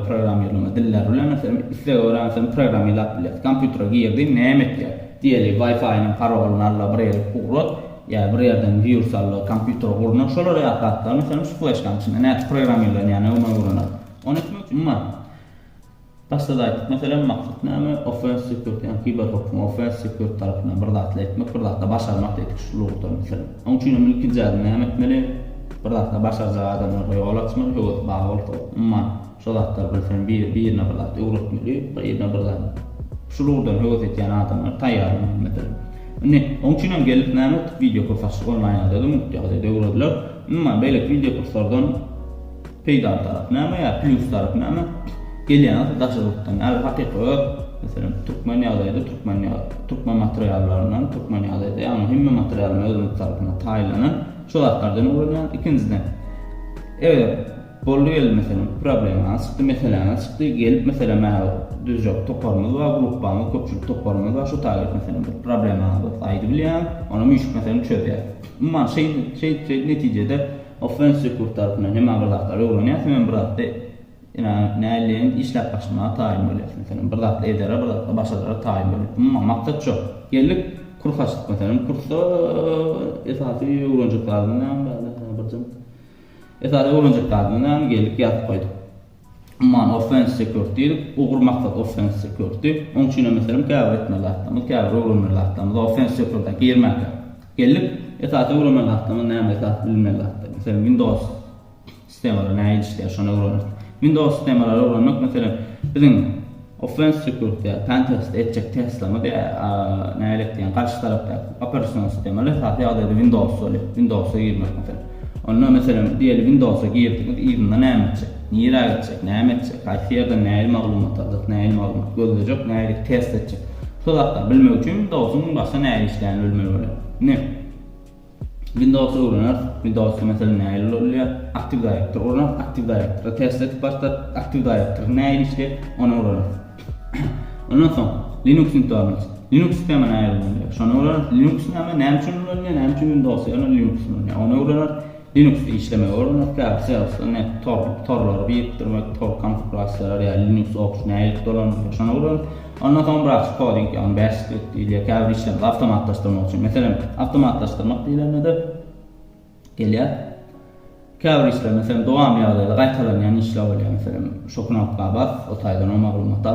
programmierlama diller bilen mesela Instagram mesela programmiyat bilen kompütere girdi nämet ya diýeli Wi-Fi'nin parolunu alla bir ýere kurup ya bir yerden virüs alla kompüter gurna şolar ýa-da mesela şu flash kamçyna näet programmierler ýani ona gurnar. Onu etmek için başladık. Mesela maksat näme offensive security yani kiber hukm offensive security tarapyndan bir zatla etmek, bir zatla başarmak dedik şulardan mesela. Onun için mülki jady näme etmeli? Bir zatla başarjak adamlar ýol açmaly, ýol bagly. Şu zatlar bilsen bir näme zat öwretmeli, bir näme zat. Şulardan ýol etýän adamlar taýýar mesela. Onun için hem gelip näme video kursy online ýa-da mutlaka öwretdiler. Beýle video kurslardan peýda tarap näme ýa plus tarap näme? Gelýän daşarypdan hakyky mesela Türkmen ýa-da Türkmen materiallaryndan Türkmen ýa-da ýa-ni hemme materiallar özüň tarapyndan taýlanan şu zatlardan öwrenýän ikinciden. Evet, bolýar mesela problem açykdy mesela gelip mesela mä düzjok toparmaz we gruppany köpçülik toparmaz we şu taýyp mesela bir problem aýdy bilýän, onu müşk mesela çözýär. Amma şey netijede offensive kurtarpyna hem aglarlar öwrenýär, hem bir zatda nälerin işläp başlama taýin bolýar. Mesela bir zatla edere, bir zatla başalara taýin bolýar. Amma maksat şu. Gelip kurs açdyk mesela, kursa esasy öwrenjeklerden esasy öwrenjeklerden gelip ýazyp goýdyk. Amma offensive security, ugur maksat offensive security. Onun için mesela käbir etmelerden, käbir öwrenmelerden, offensive security girmek. Gelip esasy öwrenmelerden näme zat bilmelerden. Mesela Windows sistemleri näme işleýär, şonu öwrenýär. Windows sistemleri öwrenmek mesela bizim offensive security pentest etjek testlama näle diýen garşy tarapda operatsion sistemleri ýa-da Windows'a girmek mesela. Onu mesela diýeli Windows'a girdik, ýa-da näme etjek, nire etjek, näme etjek, haýsy ýerde näme maglumat aldyk, näme maglumat gözlejek, näme test etjek. Şolakda bilmek üçin Windows'un başga näme işleýäni bilmeli bolýar. Windows'u öwrenýär. Windows'da mesela näme bolýar? Active Directory öwrenýär. Active Directory test edip başda Active Directory näme işleýär? Onu öwrenýär. Ondan soň Linux environment. Linux sistemi näme bolýar? Şonu öwrenýär. Linux näme üçin öwrenýär? Näme üçin Windows ýa-da Linux öwrenýär? Onu öwrenýär. Linux işleme öwrenýär. Käbir torlary birikdirmek, tor konfigurasiýalar ýa Linux opsiyonel dolanýar. Şonu öwrenýär. Ondan soň biraz coding ýa-ni bash diýilýär, käbir işlemleri awtomatlaşdyrmak üçin. Mesela awtomatlaşdyrmak diýilende gelýär. Käbir işler mesela dowam ýa-da gaýtalanýan işler bolýar. Mesela şu knopka bas, o taýdan o maglumat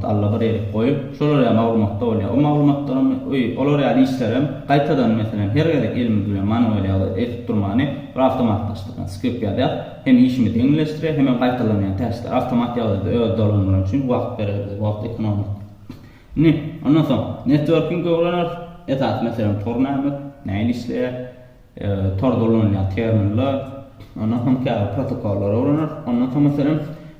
alla bir ýere goýup, şolar ýa maglumatda bolýar. O maglumatlar olar ýa işlerem gaýtadan mesela her gerek ilmi bilen manuel ýa-da etip durmany bir awtomatlaşdyrgan skript ýa-da hem işimi deňleşdirýär, hem gaýtalanýan tärsler awtomat ýa-da dolanmak üçin wagt berer, wagt ekonomik. Ondan soň networking öwrenýär. Esas mesela tor näme işleýär? Tor dolanýan terminler, ondan soň käbir protokollar öwrenýär. Ondan soň mesela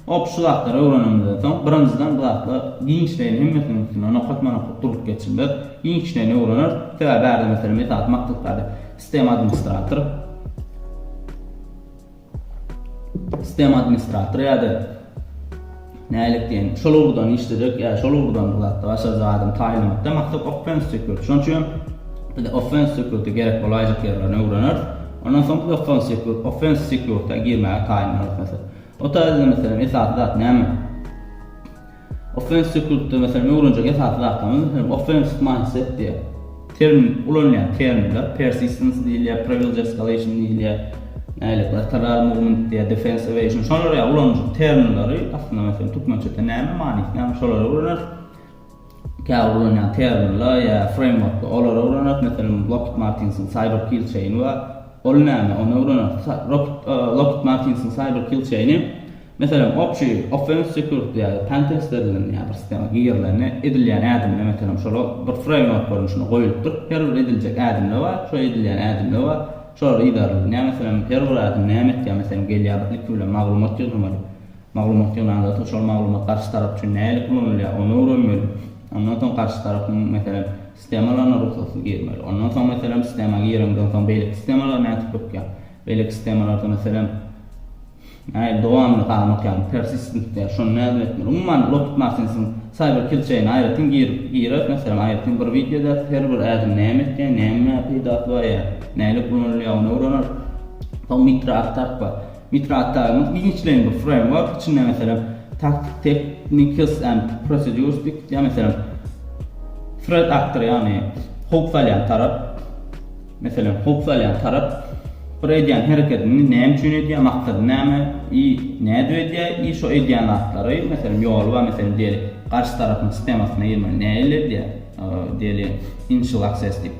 opşulatlar öwrenýänden soň birinjiden zatla giňişlerini hemmesini ona katmana tutup geçirler. Giňişlerini öwrenýär. Täbärde mesela metat maktuplarda sistem administrator ýa-da nälik diýen şolardan işlejek ýa şolardan zatla başarjak adam taýinlatda maksat offensive security. Şonuň üçin offensive security gerek bolajak ýerlerini öwrenýär. Ondan soň offensive security girmäge taýinlanýar mesela. O taýda mesela esas zat näme? Offensive security mesela öwrenjek esas zatlar, offensive mindset diýär. Ulanýan terminler persistence diýilýär, privilege escalation diýilýär. Lateral movement diýär, defense evasion. Şolar ýa ulanjak terminleri aslında mesela türkmençede näme manyk, näme şolar öwrenýär. Käbir ulanýan terminler ýa framework olar öwrenýär. Mesela Lockheed Martin'in cyber kill chain we ol näme onu öwrenýär. Lockheed Martin'in cyber kill chain'i mesela offensive security ýa pentest edilen ýa bir sistema girlerini edilýän adamlar mesela şolar bir framework bolmuşyny goýupdyr. Her bir ediljek adamlar bar, şo edilýän adamlar bar. Şolar idaralanyň. Mesela her bir adam näme etýär mesela gelýärlik bilen maglumat ýazmaly. Maglumat ýazganda şol maglumat garşy tarap üçin näme kullanylýar, onu öwrenmeli. Ondan soň garşy tarapyň mesela sistemalarına ruhsatly girmeli. Ondan soň mesela sistema girenden soň beýle sistemalar näme tutýar? Beýle sistemalarda mesela dowamly galamak ýa persistent diýär. Şonu näme etmeli? Umman Lockheed Martin'in cyber kill chain aýratyn girip mesela aýratyn bir videoda her bir adam näme etýär, näme peýda etýär, näme kullanylýar onu öwrenýär. Soň mikro atak bar. Mitraatlarımız bilinçlerin bir framework içinde mesela techniques and procedures ya mesela threat actor yani hopefalyan taraf mesela hopefalyan taraf bir ediyen hareketini näme üçin ediyor, maksat näme, näde ediyor, şu ediyen atları mesela yol var mesela diyelim karşı tarafın sistemasına girme näle diye diyelim initial access deyip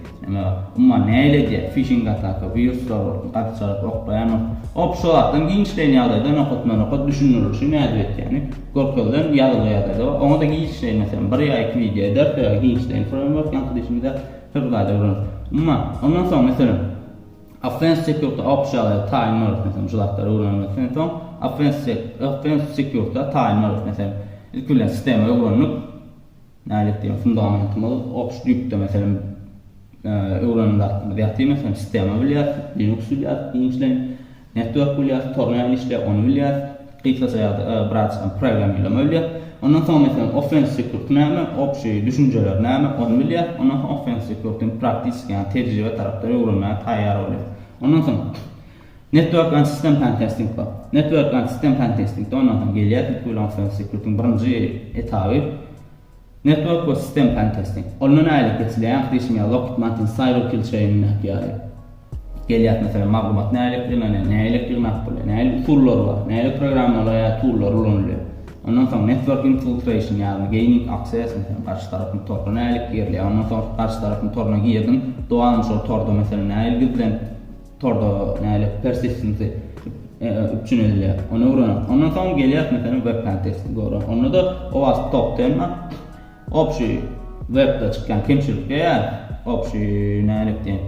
ama näle diye phishing atakı, viruslar, kaçarak okbayan opşolatdan gençlerin yağdayda nokot düşünülür şu näde ediyor yani korkuldan yağdayda onu da gençlerin mesela bir ya iki video eder ya gençlerin framework yaklaşımında hırlayda vurur ama ondan sonra mesela offense security optional timer mesela şulatları uğranmak sonra offense security timer mesela ilk sisteme uğranıp nälik diye fundamental option yükte mesela uğranıp diyatı mesela sisteme bilyat Linux bilyat gençlerin network bilyat tornaya işle onu bilyat kıysa ya branch programlama bilyat ondan sonra mesela offense security näme option düşünceler näme onu bilyat ondan sonra offense security practice yani tecrübe tarafları uğranmaya tayar oluyor. Ondan sonra network and system pen testing var. Network and system pen testing de ondan geliyor. Bu offense security'nin birinci etabı network ve system pen testing. Onun aylık geçilen yaklaşımı Lockheed Martin Cyber chain'ine geliyor mesela maglumat nälik makbul, nälik usullar var, nälik programlar ya tool'lar kullanılıyor. Ondan sonra network infiltration yani gaining access mesela karşı tarafın toruna nälik giriyor. Ondan sonra karşı tarafın toruna girdin, doğan şu torda mesela nälik gizlen torda nälik persistence üçün ediliyor. Onu uğranır. Ondan sonra geliyor mesela web pen testing uğranır. Onu da o az top tema option web'de çıkan kemçilikler option nälik diye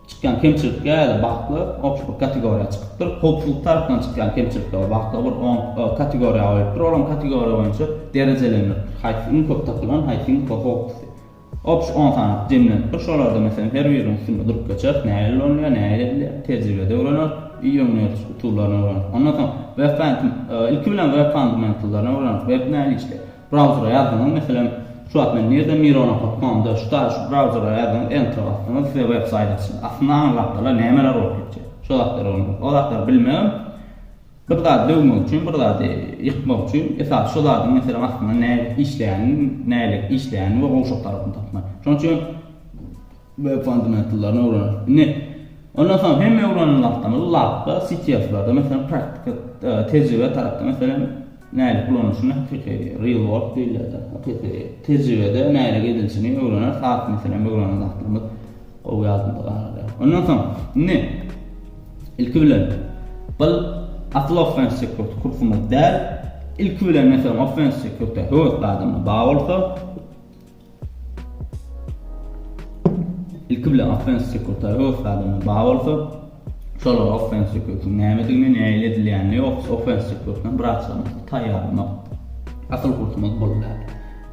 çıkan kemçilikler baklı option kategoriya çıkıptır. Hopeful taraftan çıkan kemçilikler baklı bir 10 kategoriya ayrılır. Olan kategoriya boyunca derecelenir. Hayfin köp takılan hayfin köp option 10 tane cemlenir. Şolarda mesela her birinin üstünde durup geçer. Näyle oluyor, näyle tecrübede öğrenir. İyi öğrenir, tool'larını öğrenir. Ondan sonra ilk bilen web fundamental'larını öğrenir. Web näyle işte browser'a yazdığında mesela şu an ben nerede mirona.com'da şu browser'a yazdığında enter bastığında size website açılır. Aslında anlattılar nemeler olup geçecek. Şu dakikler olur. O dakikler bilmiyorum. Bir daha dövmek için, bir daha yıkmak için esas şu dakikler mesela aslında nälik işleyen ve oluşuk tarafını tapmak. Şunun için web fundamental'larını öğrenir. Ondan sonra hem öğrenilen lab'da, CTF'larda mesela praktik tecrübe tarafta mesela nälik kullanılışını real world değil ya da tecrübede nälik edilişini öğrenir. Saat mesela öğrenilenlerimiz o yazımda var. Ondan sonra ilk bilen asıl offense security kursumuz değil. İlk bilen mesela offense security hüviyetlerine bağlı olsa ilk bilen offense security hüviyetlerine bağlı olsa şolar offense security nämedigini näyle edilýänini offense security'den bıraksamak, taýýarlamak asıl kursumuz bolýar.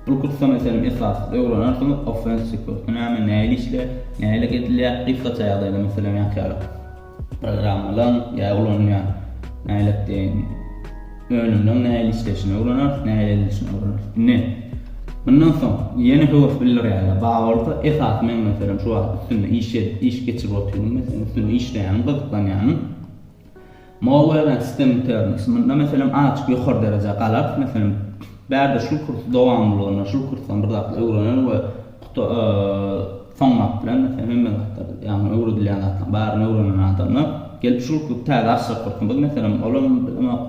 Bu kursda mesela esas öwrenärsiniz offense security näme işle, näle edilýär, gysgaça ýagdaýda mesela ýa-da programmalar ýa ulanýan näle diýen önünden näle işleşini öwrenär, näle edilişini öwrenär. Bundan sonra yeni hüviyet bildirýärler. Bagolda esas men mesela şu an üstünde iş geçirip oturuyorum mesela üstünde işleyen, gıdıklanyan malware and system internals. Mesela açık yukarı derece qalar. Mesela berde şu kurs dowamlılığına, şu kursdan bir dakika öğrenir ve sanmak bilen mesela hemen yani öğredilen adam, barını öğrenen adamlar gelip şu täze aşağı kursdan mesela olan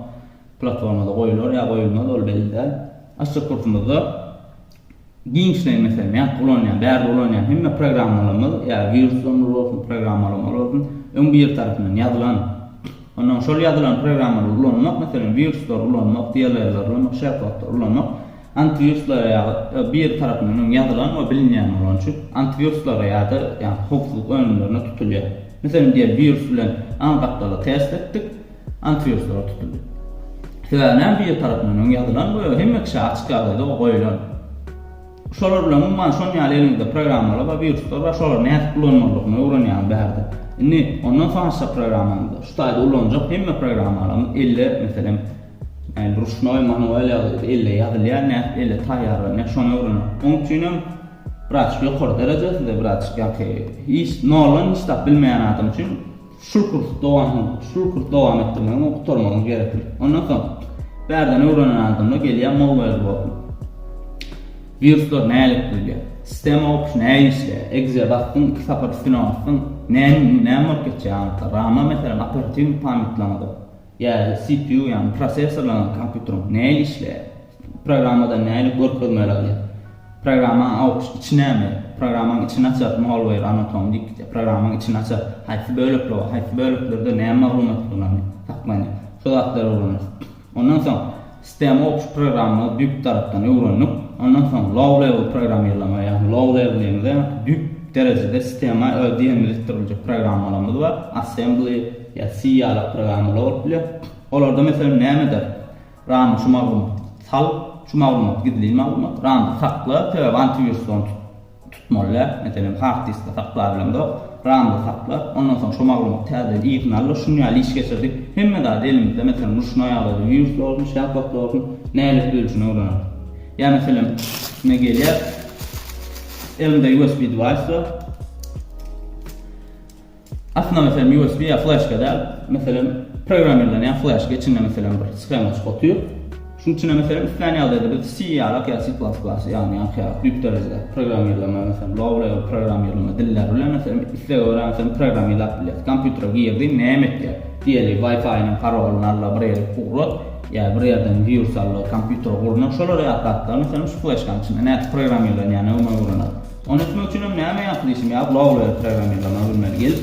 platformada koyulur ya koyulmaz ol belli değil. Aşağı kursumuzda gençlerin mesela kullanılan, berde kullanılan hem programlarımız ya virüsler olsun, programlar olsun ön bir tarafından yazılan ondan şöyle yazılan programları kullanmak mesela virüsler kullanmak, diğerleri kullanmak, şirketler kullanmak antivirüslere bir tarafından yazılan ve bilinen olan için antivirüslere ya da yani hukuk önlemlerine tutuluyor. Mesela diğer virüsler anlattıklarla test ettik, antivirüslere tutuluyor. Yani bir tarafından yazılan bu hem kişi açık yağdayda koyulan şolar bilen umman şon ýaly programlar we viruslar we şolar näme kullanmalygyny öwrenýän bärde. Indi ondan sonra programlarda şu taýda ulanjak hemme programlarymyz elle mesela rushnoy manuel elle ýazylýan elle taýýarlanýan şonu öwrenýär. Onuň üçin birazçık ýokary derejesinde birazçık ýa-ki hiç nolan hiç bilmeýän adam üçin şul kurs devam ettirmeni okuturmanız gerekli. Ondan sonra berden öğrenen adamla geliyen malware bolsun. Viruslar nälik bilýär? Sistem okuş näme işler? Exe bastın, iki sapar üstüne bastın. Näme geçýär? RAM mesela operativ pamitlamada. Yani CPU yani prosesorlanan kompüterin näme işler? Programda näme görkezmeler? Programın okuş içine mi? Programın içine açar malware anatomik programın içine açar. Haysi bölüklerde näme maglumatlarını takmayın. Şu zatlar öğrenir. Ondan sonra sistem okuş programı büyük taraftan öğrenip ondan sonra low level programlama yani low level'de büyük derecede sisteme ödeyemedirecek programlarımız var. Assembly ya C ala programlar olabilir. Onlarda mesela näme der? RAM şu maglumat sal şu maglumat gidildi maglumat RAM sakla ve antivirüsden tutmalı. Mesela hard diskte saklayabilmede RAM'da sakla. Ondan sonra şu maglumat tədil iğnalı şunu ya iş geçirdik. Hemme de elimizde mesela şunu ayarladı. Virüs olmuş, şartlı olmuş. Nälik bilişini öğrenir. Ya mesela ne geliyor? Elimde USB device var. Aslında mesela USB ya flash kadar mesela programlardan ya flash geçince mesela bir schema çıkartıyor. Şunun için mesela üstleni elde edebilir. C ya C++ yani büyük derecede programlama mesela low level programlama diller bile mesela üstleni öğren mesela programlama bile. Kompütere girdi näme etdi? Diyelim Wi-Fi'nin parollarla bir yere kurup ya bir yerden virüs alır, kompüter kurulur. Şolara yapatlar mesela şu flash kançın net programlama yani onu öğrenir. Onun için näme yapdysym ya low level programlama bilmeli gel.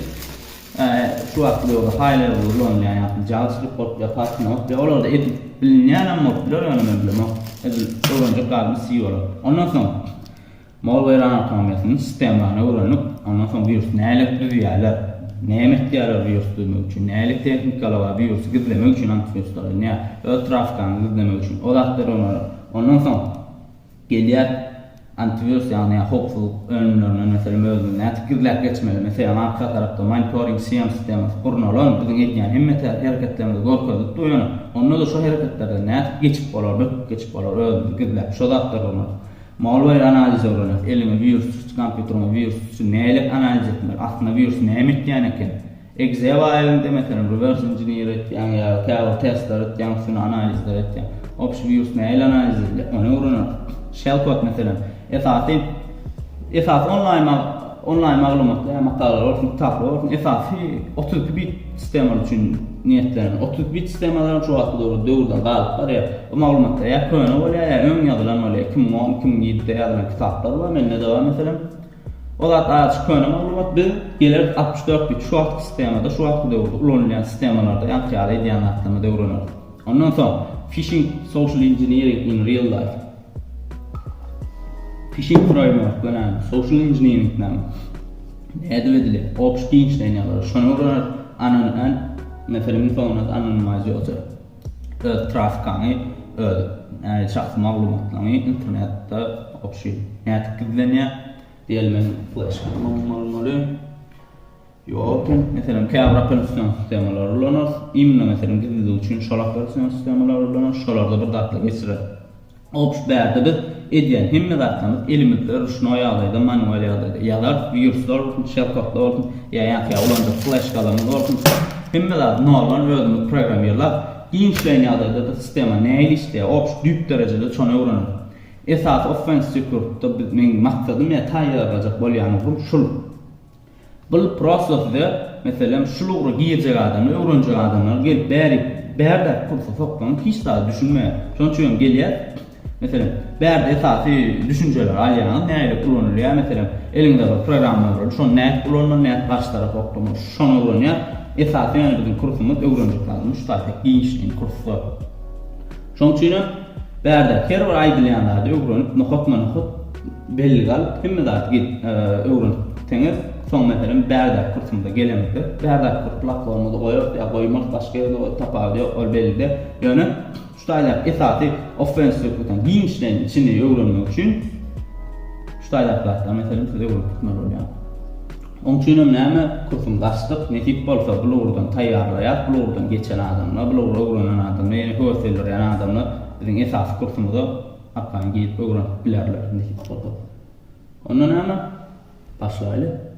Şu akıllı high level olan yani JavaScript yaparsın ve orada bilinmeyen ama modlar önemli. Öğrenci kalbi C olur. Ondan sonra malware anatomiyasının sistemlerini öğrenip ondan sonra virüs nälik düzýärler, näme etýärler virüs düzmek üçin, nälik teknikalar var virüsü gizlemek üçin antivirüsler, näme öz trafikany gizlemek üçin. Olatlar ondan sonra gelýär antivirüs yani hopeful önlerine mesela özüne tıkırlar geçmeli. Mesela arka tarafta monitoring CM sistemi kurnalan bizim etken hemmeter hareketlerimizi görkezip duyunu. Onda da şu hareketlerden net geçip olur özünü gizlep şu zatlar olur. Malware analizi olur. Elime virüs, kompüterime virüs nälik analiz etmek. Aslında virüs näme etken eken. Exe var elinde mesela reverse engineer etken ya kağıt testler etken şunu analizler etken. Option virüs näle analiz edilir. Onu öğrenir. Shellcode mesela esas online maglumatlar, makalalar olsun, kitaplar olsun, esası 32 bit sistemler için niyetlenen 32 bit sistemlerin şu vakti doğru dövrden kalıplar ya o maglumatlar ya köyne oluyor ya ön yazılan oluyor 2010-2007'de yazılan kitaplar var menine de var mesela o da açık köyne maglumat bir gelir 64 bit şu vakti sistemde şu vakti dövrde kullanılan sistemlerde yankıyalı ediyen aklama dövrünür. Ondan sonra phishing social engineering in real life phishing framework önemli. Social engineering näme? Näde edilir? Ops gençleýärler. Şonu öğrenip anonim mesela informasyonu anonymize etýär. Trafikany şahsy maglumatlaryny internetde opşy näde gizlenýär? Diýelim flash maglumatlary yok. Mesela kamera operasyon sistemleri ulanır. İmle mesela gizlediği için şolak operasyon sistemleri ulanır. Şolarda bir data geçirir. Ops berde bir edýän hemme zatlarymyz elementler şunu ýagdaýda manual ýagdaýda ýalar viruslar bolsun, shellcode'lar bolsun, ýa-ni ulanda flash kalamlar bolsun. Hemme zat normal özümiz programmerler ginçleýän ýagdaýda da sistema näme işleýär, ops düýp derejede şonu öwrenir. Esas offensive security meň maksadym ýa taýýarlajak bolýan şul. Bu prosesde meselem şulugry giýjek adamlar, öwrenjek adamlar gelip bärde kursa sokdan hiç daha düşünme. Şonuň üçin gelýär. Mesela bärde esasy düşünjeler alýan, näle kullanylýar? Mesela elinde bir programlar bar, şonu näme kullanylýar, näme garşy tarapy okudymyş, şonu öwrenýär. Esasy ýani bizim kursumyz öwrenjek bolmuş, taýda giňişliň kursy. Şonuň üçin bärde her bir aýdylýanlarda öwrenip, nohut belli galyp, hemme zat öwrenip teňir. Son mesela bärde kursumda gelemekde, bärde kurs platformada goýup, ýa goýmak başga ýerde tapady, ol belli. Ýöne şutaýlar esasy offensive security giňişliň içinde öwrenmek üçin şutaýlardan mesela size öwrenmek bolýar. Onuň üçin näme kursum gaçdyk, netip bolsa bulurdan taýýarlaýar, bulurdan geçen adamlar, bulurdan öwrenen adamlar, ýani höwürlenýän adamlar biziň esasy kursumyzda akan giýip öwrenip bilerler netip bolsa. Ondan näme başlaýly?